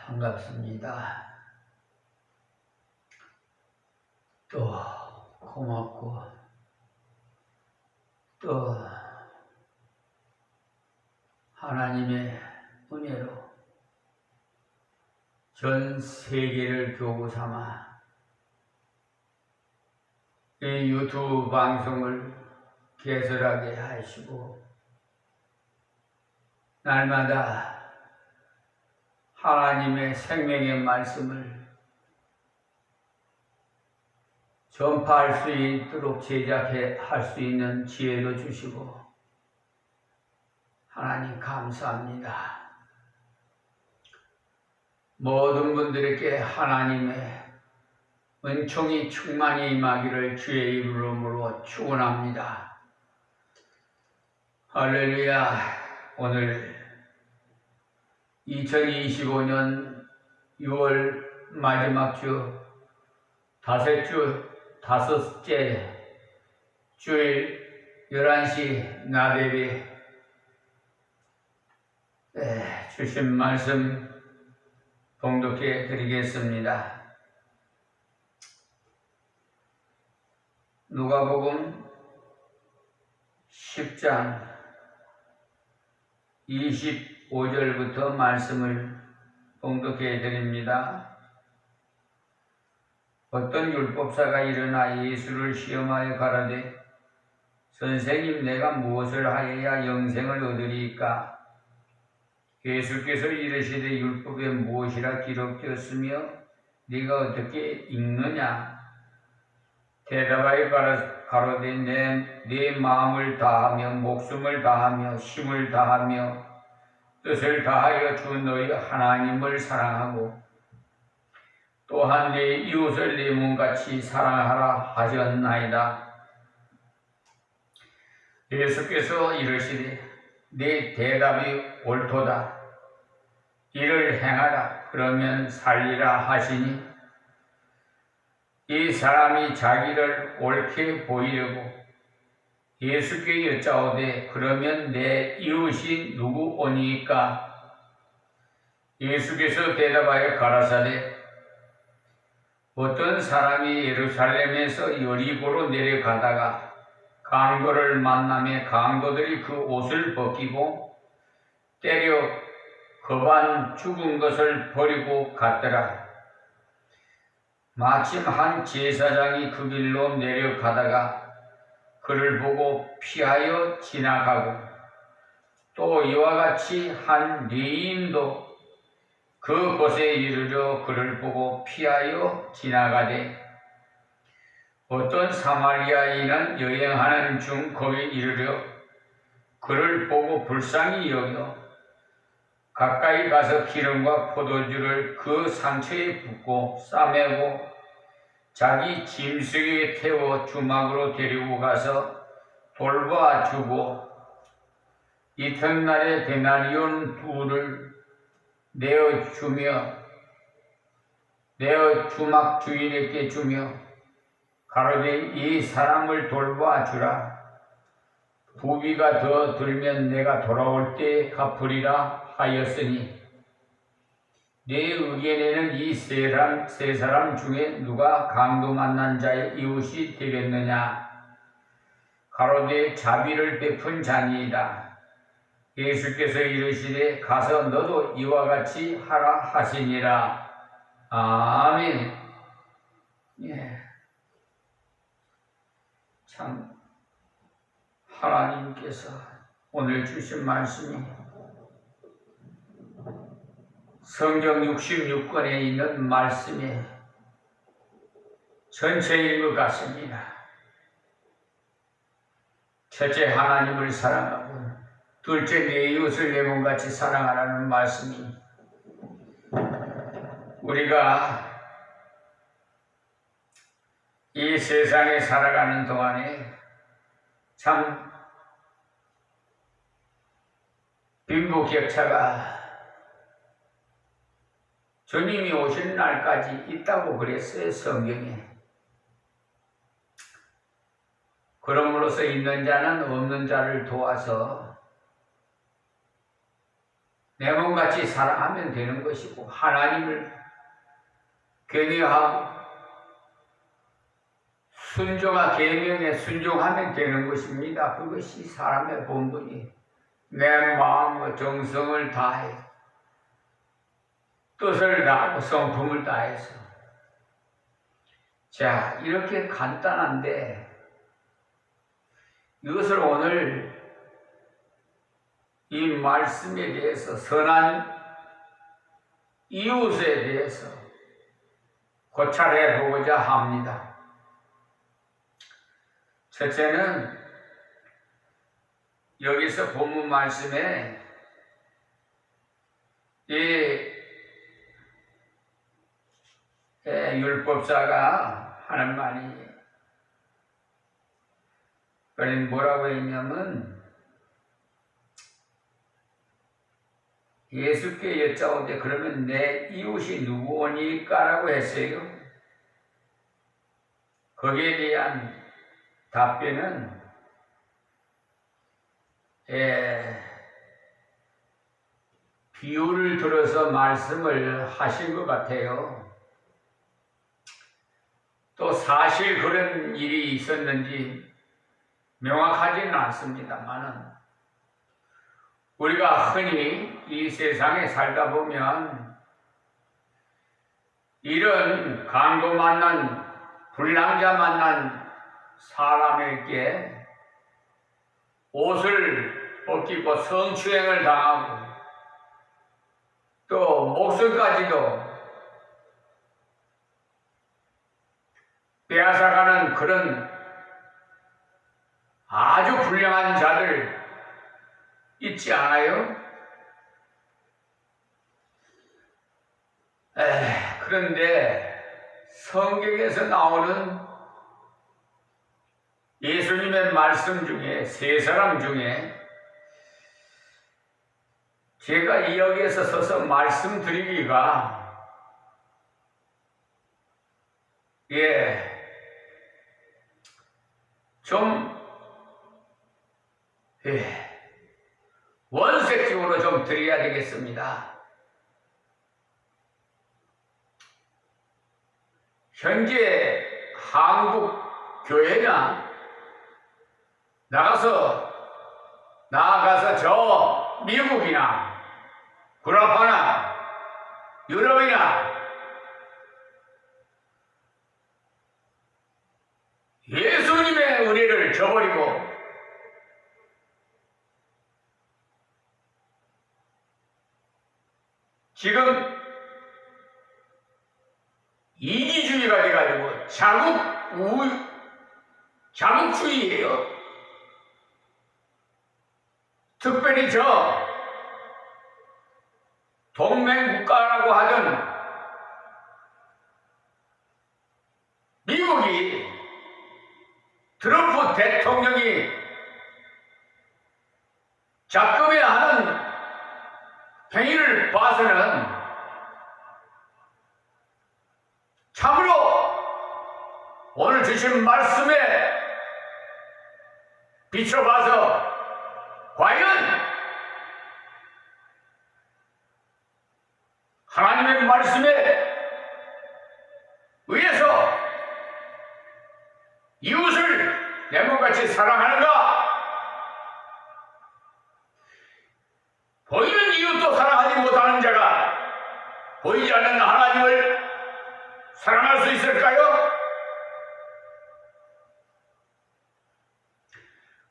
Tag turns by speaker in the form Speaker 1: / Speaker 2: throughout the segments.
Speaker 1: 반갑습니다. 또 고맙고 또 하나님의 은혜로 전 세계를 교구 삼아 이 유튜브 방송을 개설하게 하시고 날마다 하나님의 생명의 말씀을 전파할 수 있도록 제작할 수 있는 지혜도 주시고 하나님 감사합니다. 모든 분들에게 하나님의 은총이 충만히 임하기를 주의 이름으로 축원합니다. 할렐루야. 오늘 2025년 6월 마지막 주 다섯째 주일 11시 나베비 주신 말씀 봉독해 드리겠습니다. 누가복음 10장 25절부터 말씀을 봉독해 드립니다. 어떤 율법사가 일어나 예수를 시험하여 가라되 선생님, 내가 무엇을 하여야 영생을 얻으리이까? 예수께서 이르시되 율법에 무엇이라 기록되었으며 네가 어떻게 읽느냐? 대답하여 가로되 내 마음을 다하며 목숨을 다하며 힘을 다하며 뜻을 다하여 주 너희 하나님을 사랑하고 또한 내 이웃을 내 몸같이 사랑하라 하셨나이다. 예수께서 이르시되 내 대답이 옳도다. 이를 행하라. 그러면 살리라 하시니 이 사람이 자기를 옳게 보이려고 예수께 여짜오되 그러면 내 이웃이 누구오니까? 예수께서 대답하여 가라사대 어떤 사람이 예루살렘에서 여리고로 내려가다가 강도를 만나며 강도들이 그 옷을 벗기고 때려 거반 죽은 것을 버리고 갔더라. 마침 한 제사장이 그 길로 내려가다가 그를 보고 피하여 지나가고 또 이와 같이 한 레위인도 그곳에 이르러 그를 보고 피하여 지나가되 어떤 사마리아인은 여행하는 중 거기 이르러 그를 보고 불쌍히 여겨 가까이 가서 기름과 포도주를 그 상처에 붓고 싸매고 자기 짐승에 태워 주막으로 데리고 가서 돌봐주고 이튿날에 데나리온 2를 내어 주막 주인에게 주며 가로되 이 사람을 돌봐주라. 부비가 더 들면 내가 돌아올 때 갚으리라 하였으니 내 의견에는 이 세 사람 중에 누가 강도 만난 자의 이웃이 되겠느냐? 가로되 자비를 베푼 자니이다. 예수께서 이르시되 가서 너도 이와 같이 하라 하시니라. 아멘. 참 하나님께서 오늘 주신 말씀이 성경 66권에 있는 말씀의 전체인 것 같습니다. 첫째, 하나님을 사랑하고 둘째, 내 이웃을 내 몸같이 사랑하라는 말씀이 우리가 이 세상에 살아가는 동안에 참 빈부격차가 주님이 오실 날까지 있다고 그랬어요, 성경에. 그러므로서 있는 자는 없는 자를 도와서 내 몸같이 사랑하면 되는 것이고, 하나님을 경외하고 계명에 순종하면 되는 것입니다. 그것이 사람의 본분이 내 마음과 정성을 다해 뜻을 다하고 성품을 다해서. 자, 이렇게 간단한데 이것을 오늘 이 말씀에 대해서, 선한 이웃에 대해서 고찰해 보고자 합니다. 첫째는 여기서 본문 말씀에 이 율법사가 하는 말이 뭐라고 했냐면, 예수께 여짜오되 그러면 내 이웃이 누구오니까? 라고 했어요. 거기에 대한 답변은 비유를 들어서 말씀을 하신 것 같아요. 또 사실 그런 일이 있었는지 명확하지는 않습니다만은, 우리가 흔히 이 세상에 살다 보면 이런 강도 만난, 불량자 만난 사람에게 옷을 벗기고 성추행을 당하고 또 목숨까지도 빼앗아가는 그런 아주 불량한 자들 있지 않아요? 그런데 성경에서 나오는 예수님의 말씀 중에, 세 사람 중에 제가 이 여기에서 서서 말씀드리기가 좀 원색적으로 좀 드려야 되겠습니다. 현재 한국 교회나 나아가서 저 미국이나 구라파나 유럽이나 예수님의 은혜를 저버리고 지금 이기주의가 돼가지고 자국주의예요. 특별히 저 동맹국가라고 하던 미국이 트럼프 대통령이 작금해야 하는 행위를 봐서는 참으로 오늘 주신 말씀에 비춰봐서 과연 하나님의 말씀에 의해서 이웃을 내 몸같이 사랑하는가? 보이는 이웃도 사랑하지 못하는 자가 보이지 않는 하나님을 사랑할 수 있을까요?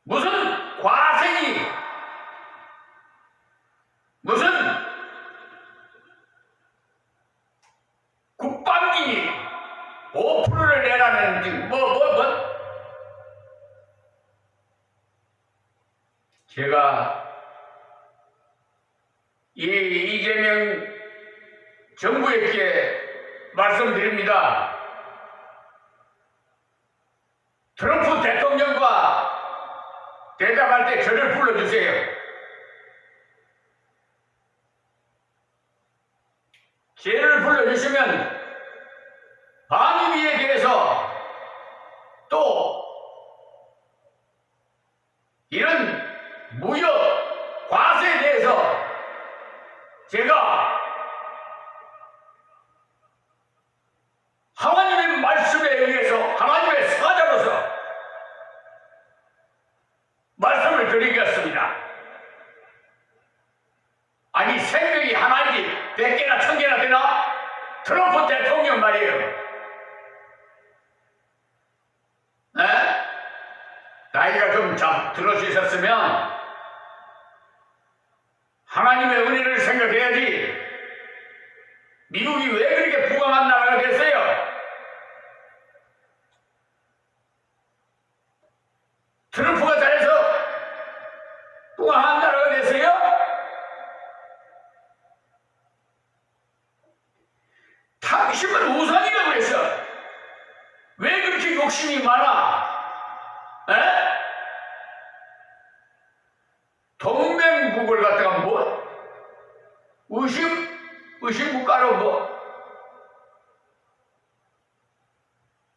Speaker 1: 무슨 과생이, 무슨 국방이 5%를 내라는 제가 이재명 정부에게 말씀드립니다. 트럼프 대통령과 대답할 때 저를 불러주세요. 저를 불러주시면 반입에 대해서 또 이런 무역 과세에 대해서 제가 하나님의 말씀에 의해서 하나님의 사자로서 말씀을 드리겠습니다. 아니 생명이 하나이지 100개나 1000개나 되나? 트럼프 대통령 말이에요. 네? 나이가 좀 들어 수 있었으면 하나님의 은혜를 생각해야지. 미국이 왜 그렇게 부강한 나라가 됐어요? 트럼프가 잘해서 부강한 나라가 됐어요? 당신은 우상이라고 해서 왜 그렇게 욕심이 많아? 에? 동맹국을 갖다가 뭐? 의심국가로 뭐?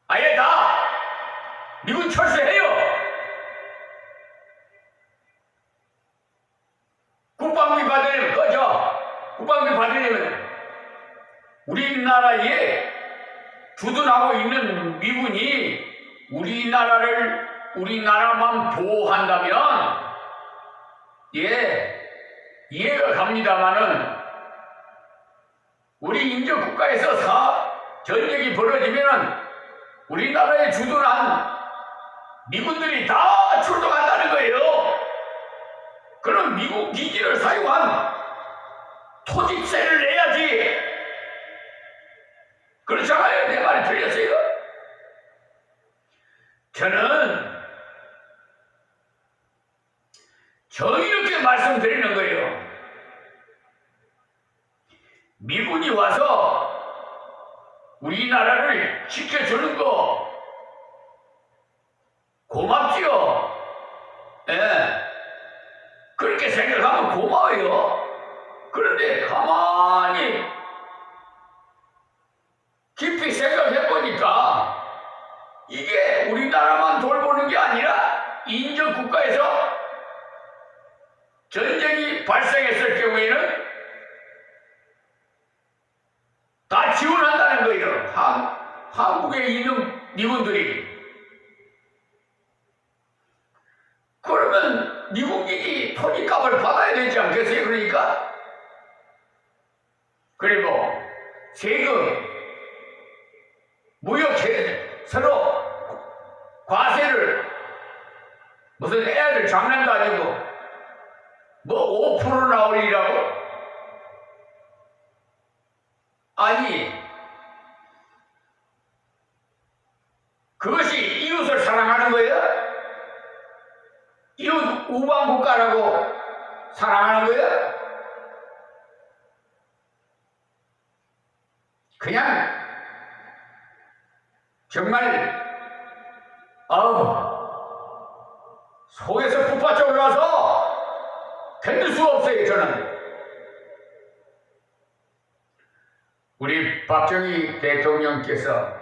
Speaker 1: 아예 다 미군 철수해요. 국방비 받으려면 꺼져. 국방비 받으려면 우리나라에 주둔하고 있는 미군이 우리나라만 보호한다면 이해가 갑니다마는 우리 인접 국가에서 전쟁이 벌어지면 우리나라에 주둔한 미군들이 다 출동한다는 거예요. 그럼 미국 기지를 사용한 토지세를 내야지. 그렇잖아요. 내 말이 틀렸어요? 저는 이렇게 말씀드리는 거예요. 미군이 와서 우리나라를 지켜주는 거 고맙지요. 예. 그렇게 생각하면 고마워요. 그런데 가만히 깊이 생각해보니까 이게 우리나라만 돌보는 게 아니라 인접 국가에서 전쟁이 발생했을 경우에는 다 지원한다는 거예요. 한국에 있는 미군들이. 그러면 미국이 토지값을 받아야 되지 않겠어요? 그러니까. 그리고 세금, 무역세, 서로 과세를 무슨 애들 장난도 아니고 뭐 5% 나오리라고? 아니, 그것이 이웃을 사랑하는 거예요? 이웃 우방국가라고 사랑하는 거예요? 그냥 정말 속에서 풋밭에 올라와서 견딜 수가 없어요. 저는 우리 박정희 대통령께서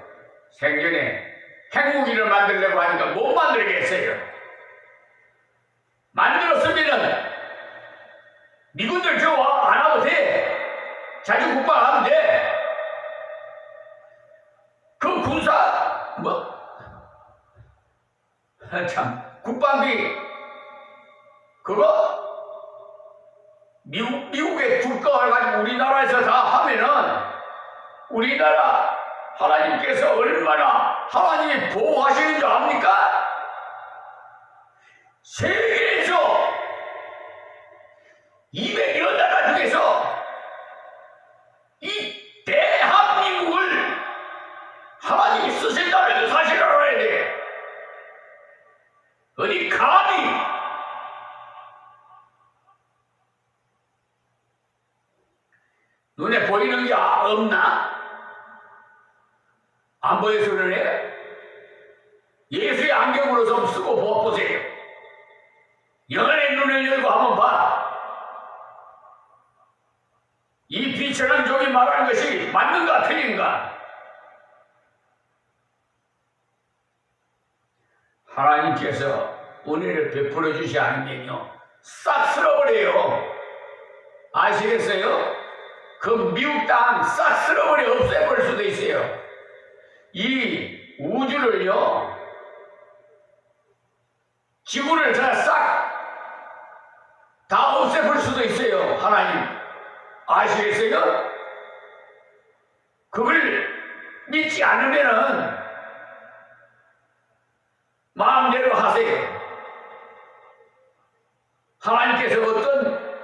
Speaker 1: 생전에 핵무기를 만들려고 하니까 못 만들겠어요. 만들었으면 미군들 저 안 하면 돼. 자주 국방하면 돼. 그 군사 국방비 그거 미국에 줄 거 가지고 우리나라에서 다 하면은 우리나라 하나님께서 얼마나 하나님이 보호하시는 줄 압니까? 세계에서 200여 나라 중에서 이 대한민국을 하나님이 쓰신다는 그 사실을 알아야 돼. 어디 감히 눈에 보이는 게 없나? 안 보여서 그러네? 예수의 안경으로 좀 쓰고 보세요. 영혼의 눈을 열고 한번 봐. 이 비천한 종이 말하는 것이 맞는가 틀린가? 하나님께서 은혜를 베풀어 주시 않으면요 싹 쓸어버려요. 아시겠어요? 그 미국 땅 싹 쓸어버려 없애버릴 수도 있어요. 이 우주를요, 지구를 싹 다 없애버릴 수도 있어요. 하나님 아시겠어요? 그걸 믿지 않으면은 마음대로 하세요. 하나님께서 어떤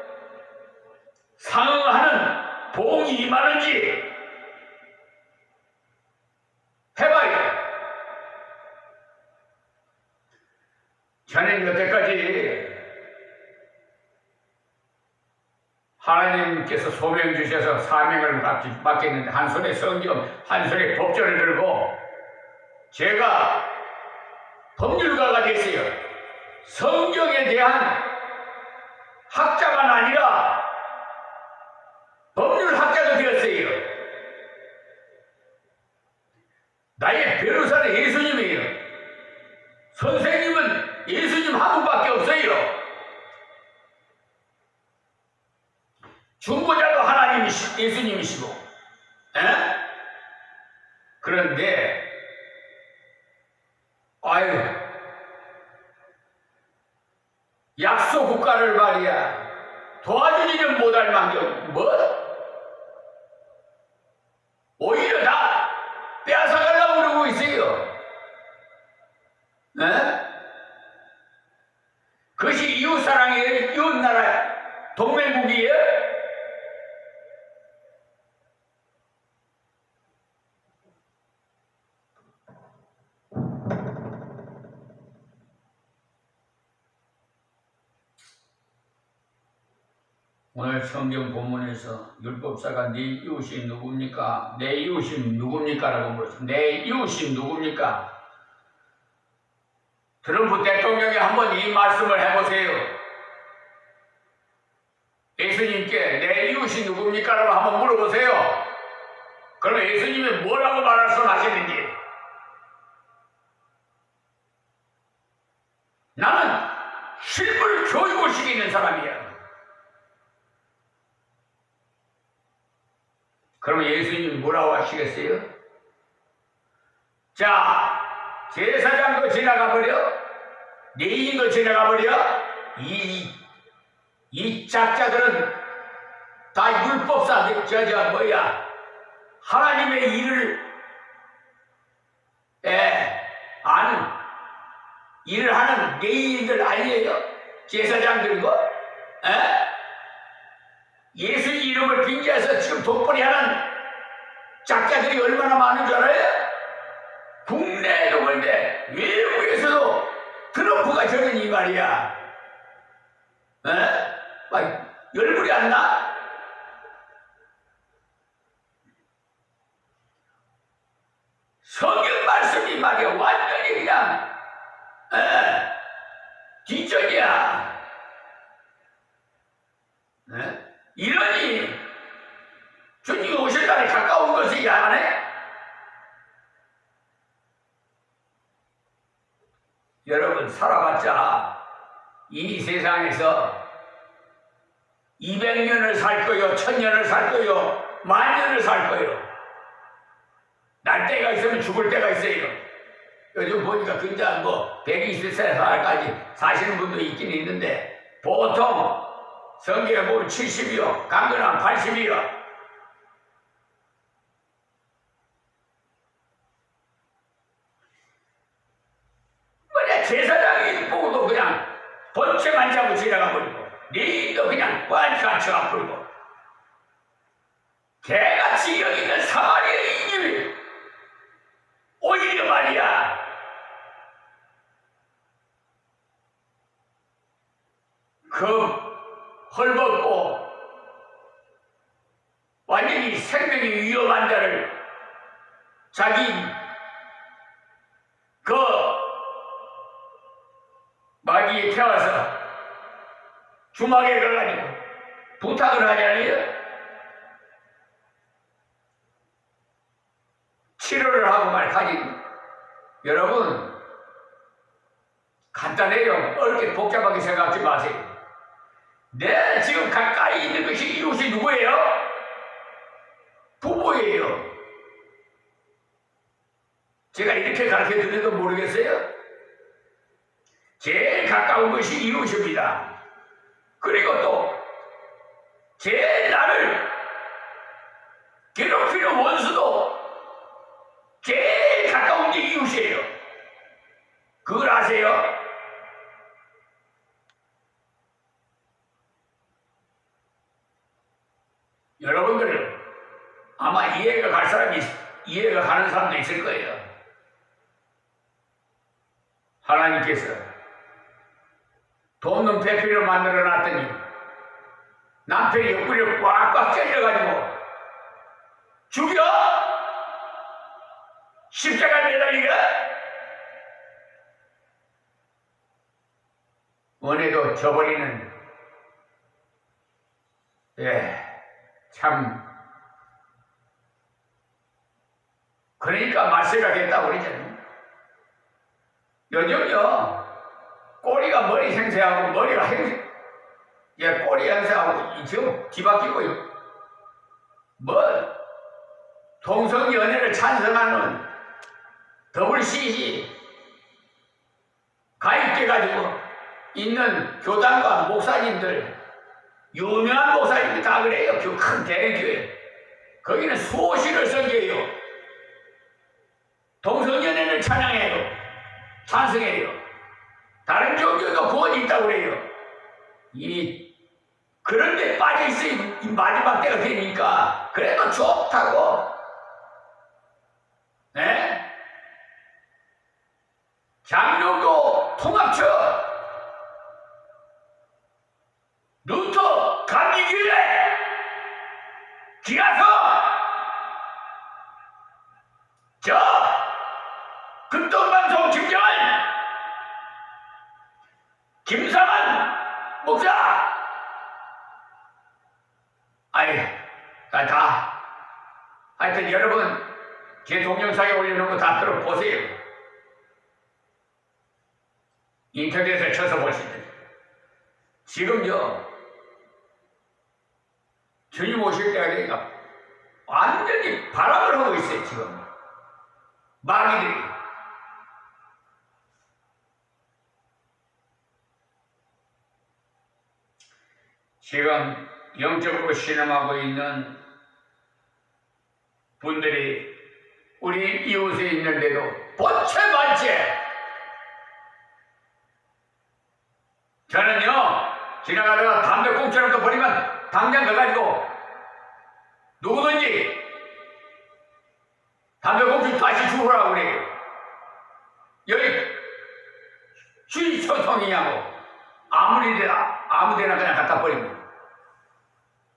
Speaker 1: 상응하는 복이 임하는지 해봐요. 저는 여태까지 하나님께서 소명 주셔서 사명을 맡겼는데 한 손에 성경, 한 손에 법전을 들고 제가 법률가가 됐어요. 성경에 대한 학자만 아니라 법률학자도 되었어요. 나의 변호사는 예수님이에요. 선생님은 예수님 한 분밖에 없어요. 중보자도 예수님이시고, 그런데, 약소 국가를 말이야, 도와주지는 못할 망정, 오히려 다 빼앗아가려고 그러고 있어요. 그것이 이웃사랑이에요? 이웃나라, 동맹국이에요? 오늘 성경 본문에서 율법사가 네 이웃이 누굽니까? 내 이웃이 누굽니까? 라고 물었어요. 내 이웃이 누굽니까? 트럼프 대통령이 한번 이 말씀을 해보세요. 예수님께 내 이웃이 누굽니까? 라고 한번 물어보세요. 그러면 예수님이 뭐라고 말씀하시는지. 나는 실물 교육을 시키는 사람이야. 그러면 예수님이 뭐라고 하시겠어요? 자, 제사장도 지나가버려? 레위인도 지나가버려? 이 작자들은 다 율법사, 하나님의 일을 하는 레위인들 아니에요? 제사장들이고? 예수 이름을 빙자해서 지금 돈벌이하는 작자들이 얼마나 많은 줄 알아요? 국내에도 그런데 외국에서도 트럼프가 저러니 말이야. 열불이 안 나? 성경 말씀이 말이야 완전히 그냥 뒷전이야. 이러니 주님이 오실 날이 가까운 것이 안 해? 여러분 살아봤자 이 세상에서 200년을 살 거요, 1000년을 살 거요, 10,000년을 살 거요. 날 때가 있으면 죽을 때가 있어요. 요즘 보니까 그냥 120세까지 사시는 분도 있긴 있는데 보통 성경에 보면 70이요, 강건한 80이요. 제사장이 보고도 그냥 번째만 잡고 지나가 버리고 레위인도 그냥 빤히 쳐버리고 개같이 여기는 사마리아인이 오히려 말이야 그 헐벗고 완전히 생명이 위험한 자를 자기 마귀에 태워서 주막에 가가지고 부탁을 하잖아요. 치료를 하고 가진 여러분 간단해요. 어렵게 복잡하게 생각하지 마세요. 내 지금 가까이 있는 것이 이웃이 누구예요? 이유예요. 제가 이렇게 가르쳐 드려도 모르겠어요? 제일 가까운 것이 이웃입니다. 그리고 또 제일 나를 괴롭히는 원수도 제일 가까운 게 이웃이에요. 그걸 아세요? 여러분들 아마 이해가 갈 사람이 이해가 가는 사람도 있을 거예요. 하나님께서 돈 없는 배필을 만들어 놨더니 남편이 옆구리를 꽉꽉 찔려가지고 죽여? 십자가 매달리가? 은혜도 저버리는, 참, 그러니까 말세가 됐다고 그러잖아요. 요즘요, 꼬리가 머리 행세하고, 머리가 꼬리 행세하고, 지금 뒤바뀌고요. 동성연애를 찬성하는 WCC 가입돼가지고 있는 교단과 목사님들, 유명한 목사님들 다 그래요. 큰 대교회. 거기는 수호신을 섬겨요. 동성연애를 찬양해요. 찬성해요. 다른 종교도 구원이 있다고 그래요. 그런데 빠져있어요. 이 마지막 때가 되니까. 그래도 좋다고. 네? 장로교 통합처, 루터 감리교회, 기가서, 극동방송 김정은, 김상한 목사, 하여튼 여러분 제 동영상에 올려놓은 거 다 들어보세요. 인터넷에 쳐서 보시면 지금요 주님 오실 때가 되니까 완전히 발악을 하고 있어요. 지금 마귀들이. 지금 영적으로 신음하고 있는 분들이 우리 이웃에 있는데도 번체만체. 저는요 지나가다가 담배 꽁초라도 버리면 당장 가가지고 누구든지 담배 꽁초 다시 주우라고 그래요. 여기 주의초통이냐고 아무데나 그냥 갖다 버립니다.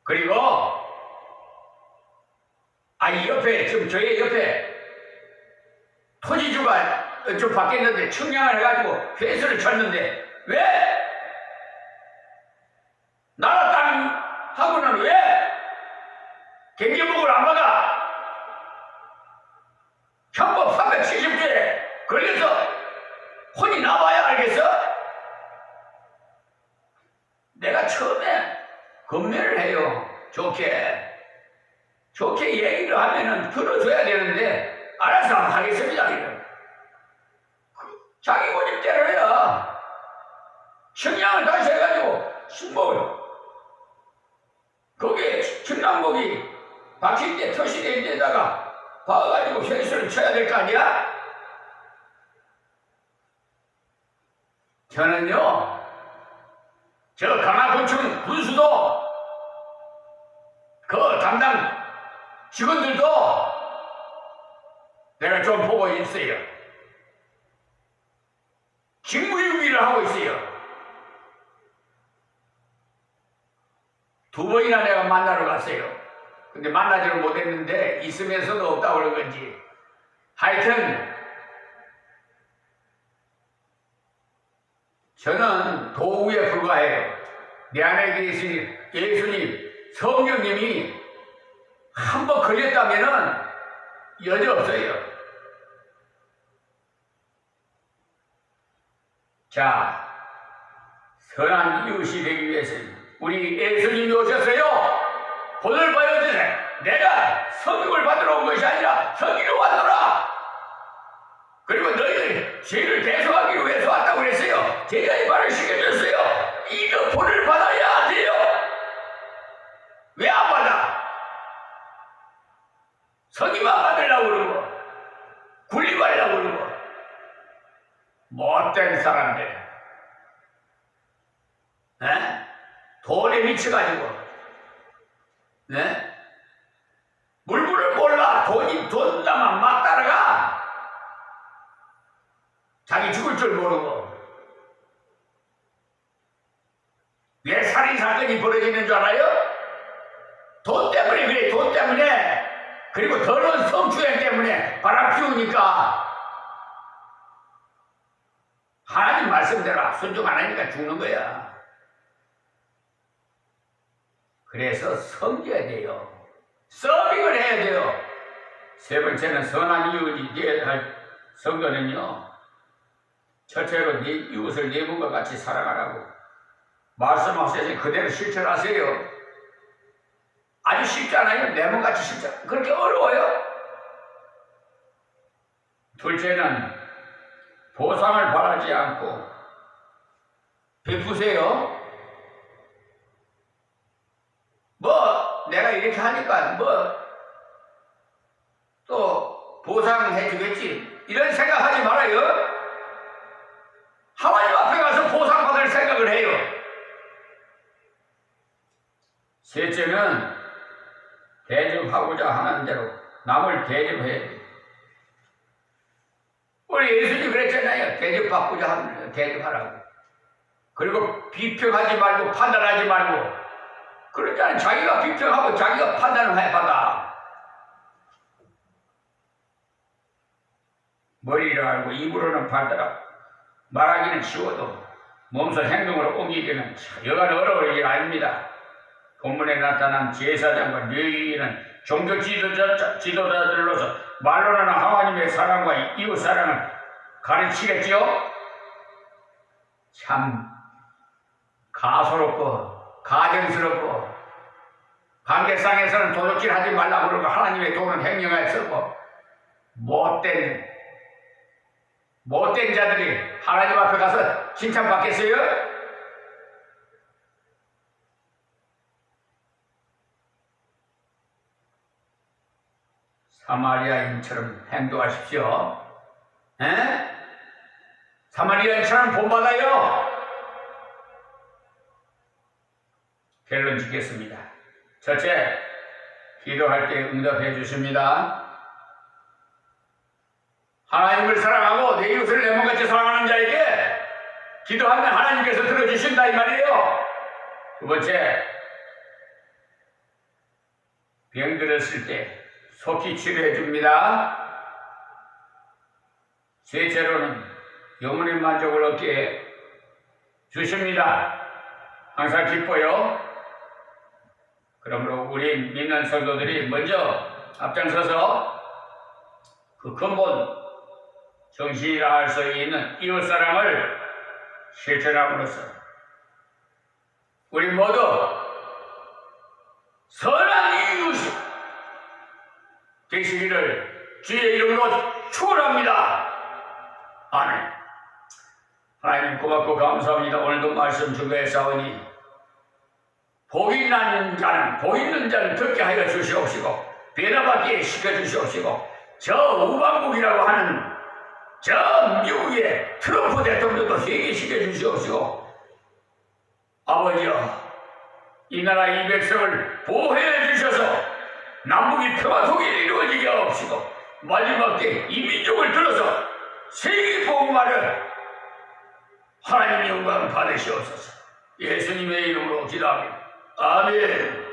Speaker 1: 그리고 이 옆에 지금 저희 옆에 토지주가 좀 바뀌었는데 청량을 해가지고 회수를 쳤는데 왜? 나라 땅하고는 왜 경제목을 안 받아? 형법 370조에 걸려서 혼이 나봐야 알겠어? 내가 처음에 건면을 해요. 좋게 얘기를 하면은 들어줘야 되는데 알아서 하겠습니다. 자기 고집대로 해요. 청량을 다시 해가지고 신목을 거기에 청량목이 박힌 데 터시된 데다가 박아가지고 회수를 쳐야 될 거 아니야? 저는요 저 강화군청 군수도 그 담당 직원들도 내가 좀 보고 있어요. 직무유기를 하고 있어요. 2번이나 내가 만나러 갔어요. 근데 만나지를 못했는데 있으면서도 없다고 그런 건지 하여튼 저는 도구에 불과해요. 내 안에 계신 예수님, 성령님이 한번 걸렸다면은 여지 없어요. 자, 선한 이웃이 되기 위해서는 우리 예수님이 오셨어요. 본을 보여주세. 내가 성육을 받으러 온 것이 아니라 성기로 왔노라. 그리고 너희들이 죄를 대속하기 위해서 왔다고 그랬어요. 제자의 말을 시켜줬어요. 이거 본을 받아야 돼요. 왜 안 받아? 성기만 받으려고 그러고 굴리발이라고 그러고 못된 사람들, 에? 돈에 미쳐가지고, 네? 물건을 몰라. 돈다만 막 따라가. 자기 죽을 줄 모르고. 왜 살인 사건이 벌어지는 줄 알아요? 돈 때문에 그래. 돈 때문에. 그리고 더러운 성추행 때문에 바람 피우니까. 하나님 말씀대로 순종 안 하니까 죽는 거야. 그래서 섬겨야 돼요. 서빙을 해야 돼요. 세 번째는 선한 이웃이 되어야 할 성도는요, 첫째로 네 이웃을 네 몸과 같이 사랑하라고 말씀하셔서 그대로 실천하세요. 아주 쉽지 않아요. 내 몸같이 실천. 그렇게 어려워요? 둘째는 보상을 바라지 않고 베푸세요. 뭐 내가 이렇게 하니까 뭐 또 보상해 주겠지 이런 생각하지 말아요. 하나님 앞에 가서 보상받을 생각을 해요. 셋째는 대접하고자 하는 대로 남을 대접해야 돼요. 우리 예수님 그랬잖아요. 대접받고자 하면 대접하라고. 그리고 비평하지 말고 판단하지 말고. 그러잖아요. 자기가 비평하고 자기가 판단을 해봐라. 머리를 알고 입으로는 받더라. 말하기는 쉬워도 몸소 행동으로 옮기기는 여간 어려울 일 아닙니다. 본문에 나타난 제사장과 레위인은 종교 지도자들로서 말로는 하나님의 사랑과 이웃 사랑을 가르치겠지요? 참 가소롭고 가정스럽고 관계상에서는 도둑질 하지 말라고 그러고 하나님의 도는 행령하였었고 못된 자들이 하나님 앞에 가서 칭찬받겠어요? 사마리아인처럼 행동하십시오. 에? 사마리아인처럼 본받아요. 결론 짓겠습니다. 첫째, 기도할 때 응답해 주십니다. 하나님을 사랑하고 내 이웃을 내 몸같이 사랑하는 자에게 기도하면 하나님께서 들어주신다 이 말이에요. 두 번째, 병들었을 때 속히 치료해 줍니다. 셋째로는 영혼의 만족을 얻게 주십니다. 항상 기뻐요. 그러므로 우리 믿는 성도들이 먼저 앞장서서 그 근본 정신이라 할 수 있는 이웃사랑을 실천함으로써 우리 모두 선한 이웃이 되시기를 주의 이름으로 축원합니다. 아멘. 하나님 고맙고 감사합니다. 오늘도 말씀 증거했사오니 복 있는 자는 듣게 하여 주시옵시고 변화받게 시켜주시옵시고 저 우방국이라고 하는 저 미국의 트럼프 대통령도 회개시켜 주시옵시고 아버지여 이 나라 이 백성을 보호해 주셔서 남북이 평화 통일이 이루어지게 하옵시고 마지막 때 이 민족을 들어서 세계 복음화를 하나님 영광 받으시옵소서. 예수님의 이름으로 기도합니다. 아멘.